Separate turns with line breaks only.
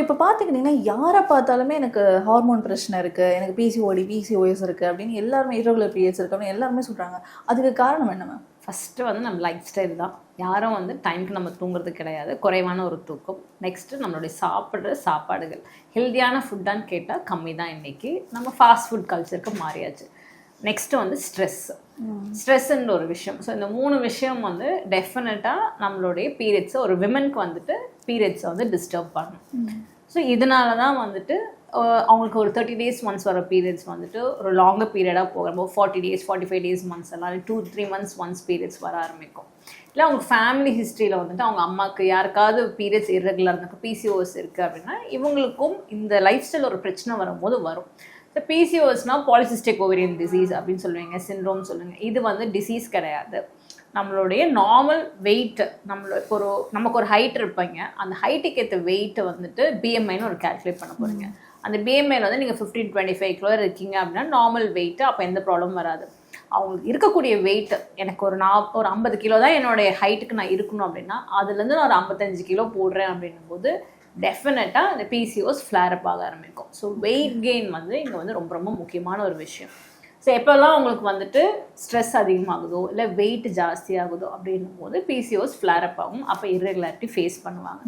இப்போ பார்த்துக்கிட்டிங்கன்னா யாரை பார்த்தாலுமே எனக்கு ஹார்மோன் பிரச்சனை இருக்குது, எனக்கு பிசிஓடி பிசிஓஎஸ் இருக்குது அப்படின்னு எல்லாருமே, irregular periods இருக்குது அப்படின்னு எல்லாருமே சொல்கிறாங்க. அதுக்கு காரணம் என்ன மேம்?
ஃபஸ்ட்டு வந்து நம்ம லைஃப் ஸ்டைல் தான். யாரும் வந்து டைமுக்கு நம்ம தூங்குறது கிடையாது, குறைவான ஒரு தூக்கம். நெக்ஸ்ட்டு நம்மளுடைய சாப்பிட்ற சாப்பாடுகள் ஹெல்த்தியான ஃபுட்டான்னு கேட்டால் கம்மி தான். இன்றைக்கி நம்ம ஃபாஸ்ட் ஃபுட் கல்ச்சருக்கு மாறியாச்சு. நெக்ஸ்ட்டு வந்து ஸ்ட்ரெஸ்ஸுன்ற ஒரு விஷயம். ஸோ இந்த 3 விஷயம் வந்து டெஃபினட்டாக நம்மளுடைய பீரியட்ஸை, ஒரு விமனுக்கு வந்துட்டு பீரியட்ஸை வந்து டிஸ்டர்ப் பண்ணும். ஸோ இதனால தான் வந்துட்டு அவங்களுக்கு ஒரு 30 days ஒன்ஸ் வர பீரியட்ஸ் வந்துட்டு ஒரு லாங்கர் பீரியடாக போகிறப்போ 40 days 45 days மந்த்ஸ் எல்லாம் 2-3 months ஒன்ஸ் பீரியட்ஸ் வர ஆரம்பிக்கும். இல்லை அவங்க ஃபேமிலி ஹிஸ்ட்ரியில் வந்துட்டு அவங்க அம்மாவுக்கு யாருக்காவது பீரியட்ஸ் இர்ரெகுலர் இருந்தால் பிசிஓஎஸ் இருக்குது அப்படின்னா இவங்களுக்கும் இந்த லைஃப் ஸ்டைல் ஒரு பிரச்சனை வரும்போது வரும். ஸோ பிசிஓஎஸ்னால் பாலிசிஸ்டிக் ஓவேரியன் டிசீஸ் அப்படின்னு சொல்லுவீங்க, சிண்ட்ரோம் சொல்லுங்கள். இது வந்து டிசீஸ் கிடையாது. நம்மளுடைய நார்மல் வெயிட், நமக்கு ஒரு ஹைட் இருப்பீங்க, அந்த ஹைட்டுக்கு ஏற்ற வெயிட்டை வந்துட்டு பிஎம்ஐன்னு ஒரு கால்குலேட் பண்ண போகிறீங்க. அந்த பிஎம்ஐயில் வந்து நீங்கள் 15-25 கிலோ இருக்கீங்க அப்படின்னா நார்மல் வெயிட்டு, அப்போ எந்த ப்ராப்ளமும் வராது. அவங்களுக்கு இருக்கக்கூடிய வெயிட், எனக்கு ஒரு 50 கிலோ தான் என்னுடைய ஹைட்டுக்கு நான் இருக்கணும் அப்படின்னா அதுலேருந்து நான் ஒரு 55 கிலோ போடுறேன் அப்படின்னும் போது டெஃபினட்டாக இந்த பிசிஓஸ் ஃப்ளேரப் ஆக ஆரம்பிக்கும். ஸோ வெயிட் கெயின் வந்து இங்கே வந்து ரொம்ப ரொம்ப முக்கியமான ஒரு விஷயம். ஸோ எப்போல்லாம் உங்களுக்கு வந்துட்டு ஸ்ட்ரெஸ் அதிகமாகுதோ இல்லை வெயிட் ஜாஸ்தி ஆகுதோ அப்படின்னும் போது பிசிஓஸ் ஃப்ளேரப் ஆகும். அப்போ இர்ரெகுலாரிட்டி ஃபேஸ் பண்ணுவாங்க.